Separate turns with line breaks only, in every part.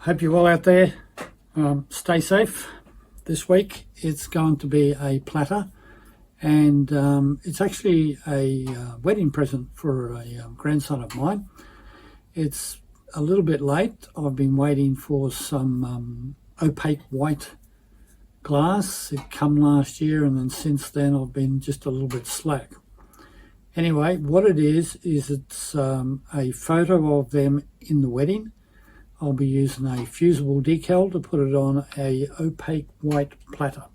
Hope you're all out there. Stay safe. This week it's going to be a platter, and it's actually a wedding present for a grandson of mine. It's a little bit late. I've been waiting for some opaque white glass. It came last year, and then since then I've been just a little bit slack. Anyway, what it is it's a photo of them in the wedding. I'll be using a fusible decal to put it on a opaque white platter.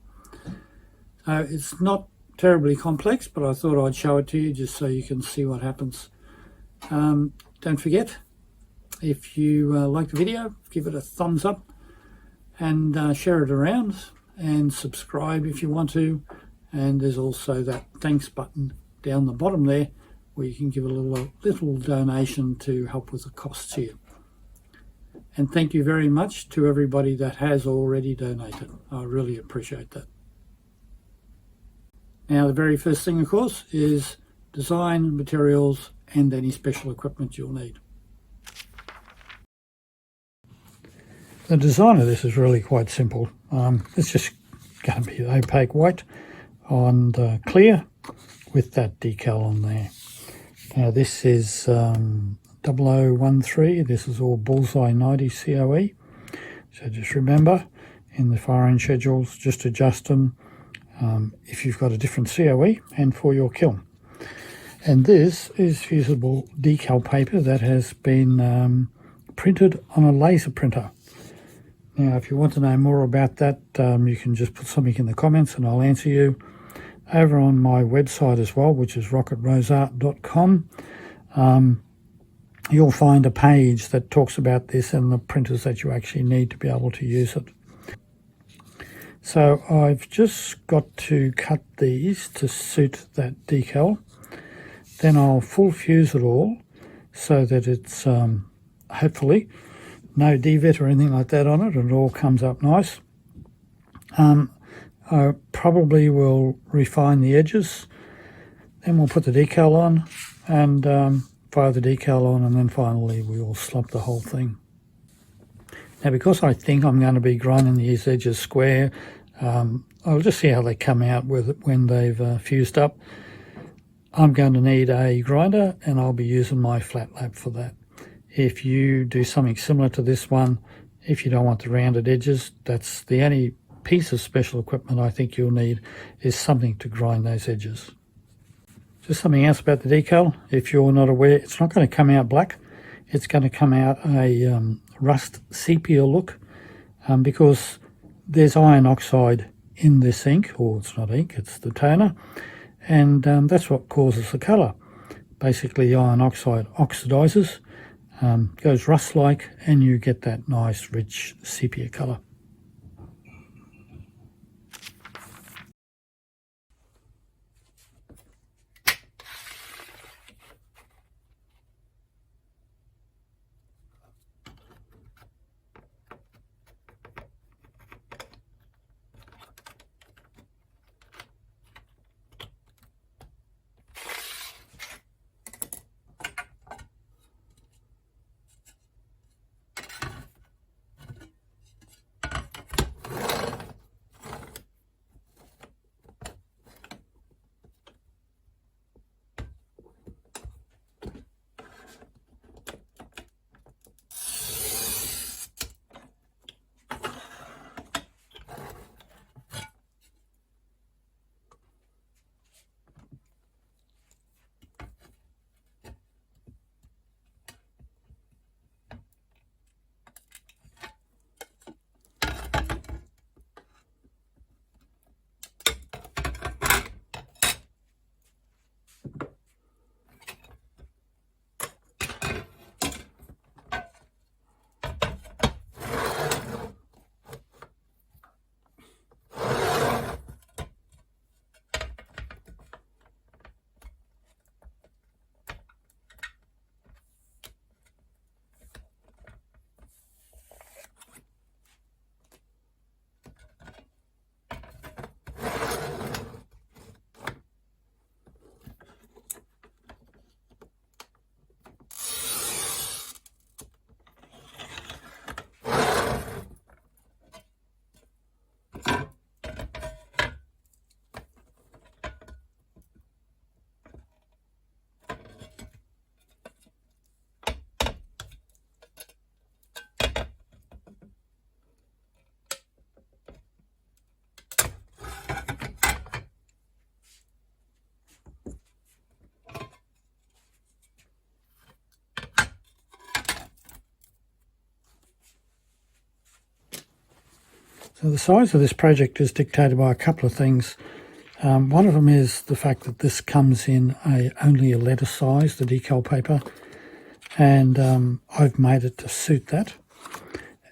So it's not terribly complex, but I thought I'd show it to you just so you can see what happens. Don't forget, if you like the video, give it a thumbs up and share it around, and subscribe if you want to. And there's also that thanks button down the bottom there where you can give a little donation to help with the costs here. And thank you very much to everybody that has already donated. I really appreciate that. Now, the very first thing, of course, is design, materials, and any special equipment you'll need. The design of this is really quite simple. It's just going to be opaque white on clear with that decal on there. Now, this is 0013, this is all bullseye 90 COE. So just remember, in the firing schedules, just adjust them if you've got a different COE and for your kiln. And this is fusible decal paper that has been printed on a laser printer. Now, if you want to know more about that, you can just put something in the comments and I'll answer you. Over on my website as well, which is rocketroseart.com, you'll find a page that talks about this and the printers that you actually need to be able to use it. So I've just got to cut these to suit that decal. Then I'll full fuse it all so that it's hopefully no devet or anything like that on it, and it all comes up nice. I probably will refine the edges, then we'll put the decal on and fire the decal on, and then finally we will slump the whole thing. Now, because I think I'm going to be grinding these edges square, I'll just see how they come out with it when they've fused up. I'm going to need a grinder, and I'll be using my flat lap for that. If you do something similar to this one, if you don't want the rounded edges, that's the only piece of special equipment I think you'll need, is something to grind those edges. Just something else about the decal, if you're not aware, it's not going to come out black. It's going to come out a rust sepia look because there's iron oxide in this ink, or it's not ink, it's the toner, and that's what causes the colour. Basically, the iron oxide oxidizes, goes rust-like, and you get that nice rich sepia colour. So the size of this project is dictated by a couple of things. One of them is the fact that this comes in only a letter size, the decal paper, and I've made it to suit that.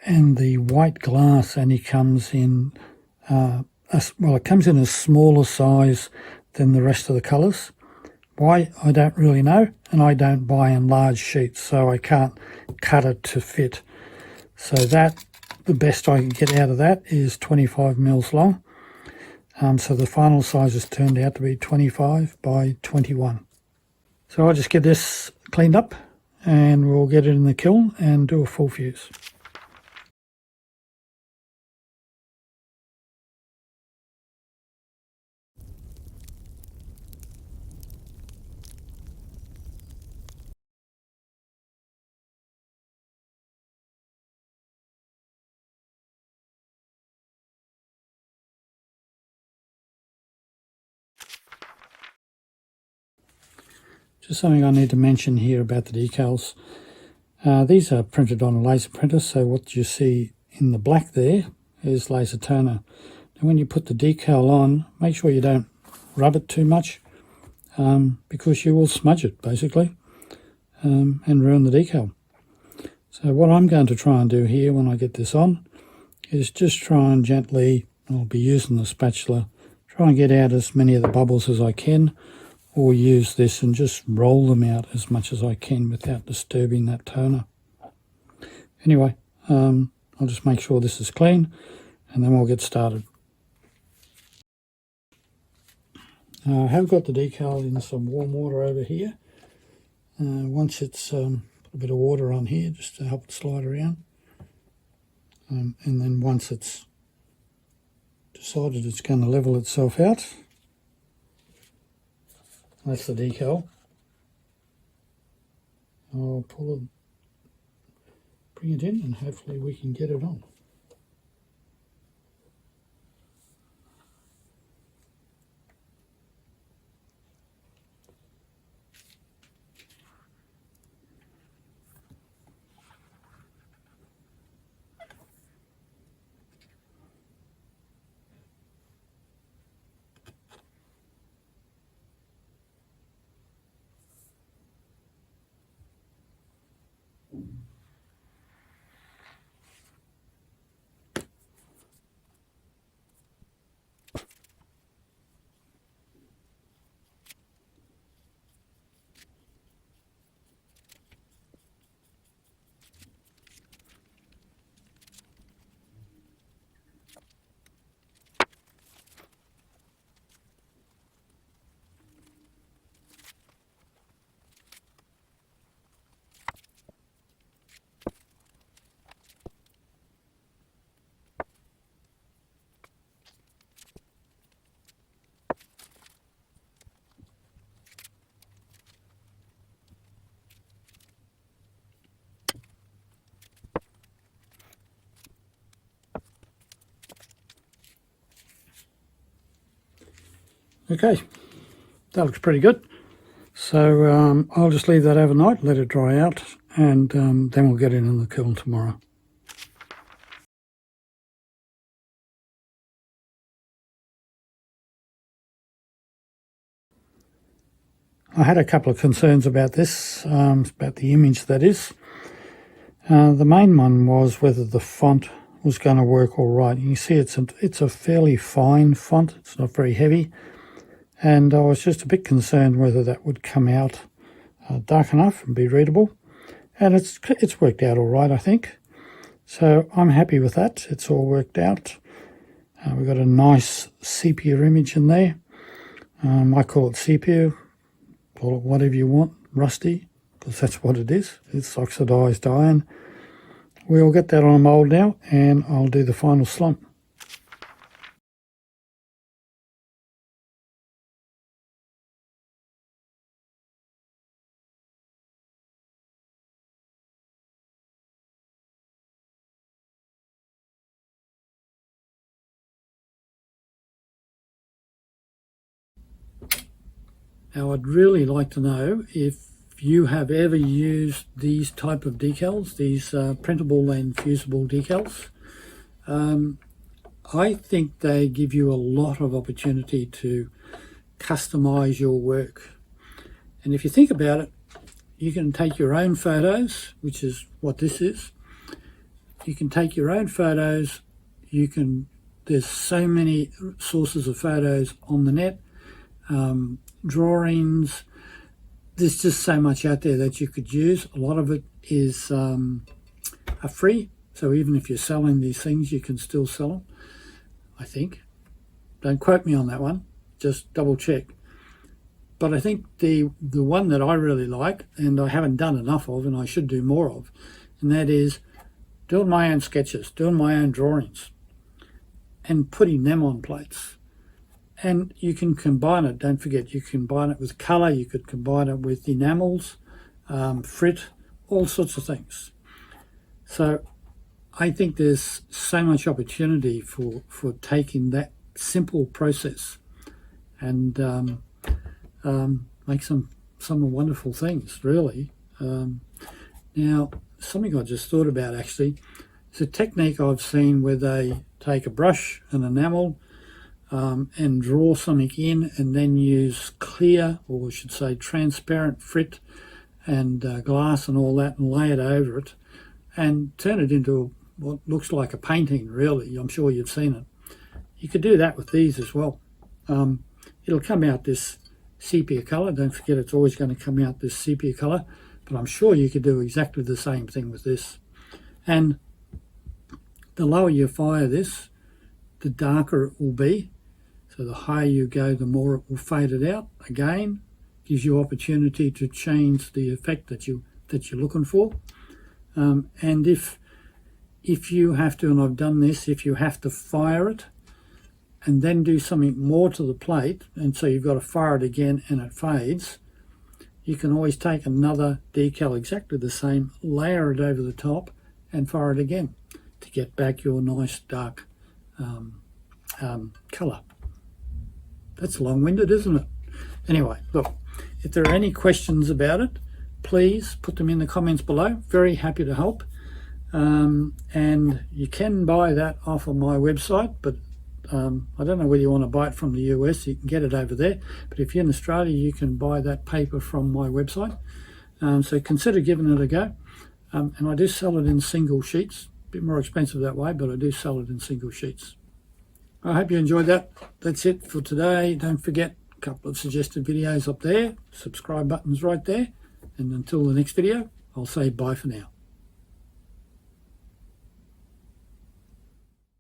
And the white glass only comes in, it comes in a smaller size than the rest of the colours. Why, I don't really know, and I don't buy in large sheets, so I can't cut it to fit. So that, the best I can get out of that is 25 mils long. So the final size has turned out to be 25 by 21. So I'll just get this cleaned up and we'll get it in the kiln and do a full fuse. Just something I need to mention here about the decals. These are printed on a laser printer, so what you see in the black there is laser toner. And when you put the decal on, make sure you don't rub it too much, because you will smudge it basically, and ruin the decal. So what I'm going to try and do here when I get this on is just try and gently, I'll be using the spatula, try and get out as many of the bubbles as I can, or use this and just roll them out as much as I can without disturbing that toner. Anyway, I'll just make sure this is clean and then we'll get started. I have got the decal in some warm water over here. Once it's put a bit of water on here just to help it slide around, and then once it's decided it's going to level itself out, that's the decal. I'll pull it, bring it in, and hopefully we can get it on. Okay, that looks pretty good. So I'll just leave that overnight, let it dry out, and then we'll get it in the kiln tomorrow. I had a couple of concerns about this, about the image that is. The main one was whether the font was going to work all right. You see it's a fairly fine font, it's not very heavy, and I was just a bit concerned whether that would come out dark enough and be readable, and it's worked out all right, I think. So I'm happy with that, it's all worked out. We've got a nice sepia image in there. I call it sepia, call it whatever you want, rusty, because that's what it is. It's oxidized iron. We'll get that on a mould now and I'll do the final slump. Now I'd really like to know if you have ever used these type of decals, these printable and fusible decals. I think they give you a lot of opportunity to customize your work. And if you think about it, you can take your own photos, which is what this is. You can take your own photos. There's so many sources of photos on the net, drawings. There's just so much out there that you could use. A lot of it is are free. So even if you're selling these things, you can still sell them, I think. Don't quote me on that one. Just double check. But I think the one that I really like, and I haven't done enough of, and I should do more of, and that is doing my own sketches, doing my own drawings, and putting them on plates. And you can combine it. Don't forget, you can combine it with colour. You could combine it with enamels, frit, all sorts of things. So I think there's so much opportunity for taking that simple process and make some wonderful things, really. Now, something I just thought about actually, it's a technique I've seen where they take a brush, an enamel, and draw something in, and then use clear, or I should say transparent frit and glass and all that, and lay it over it and turn it into what looks like a painting, really. I'm sure you've seen it. You could do that with these as well. It'll come out this sepia colour. Don't forget, it's always going to come out this sepia colour, but I'm sure you could do exactly the same thing with this. And the lower you fire this, the darker it will be. So the higher you go, the more it will fade it out. Again, gives you opportunity to change the effect that you're looking for. And if you have to, and I've done this, if you have to fire it and then do something more to the plate, and so you've got to fire it again and it fades, you can always take another decal exactly the same, layer it over the top and fire it again to get back your nice dark colour. That's long-winded, isn't it? Anyway, look, if there are any questions about it, please put them in the comments below. Very happy to help. And you can buy that off of my website, but I don't know whether you want to buy it from the US. You can get it over there, but if you're in Australia, you can buy that paper from my website. So consider giving it a go. And I do sell it in single sheets. A bit more expensive that way, but I do sell it in single sheets. I hope you enjoyed that. That's it for today. Don't forget, a couple of suggested videos up there. Subscribe button's right there. And until the next video, I'll say bye for now.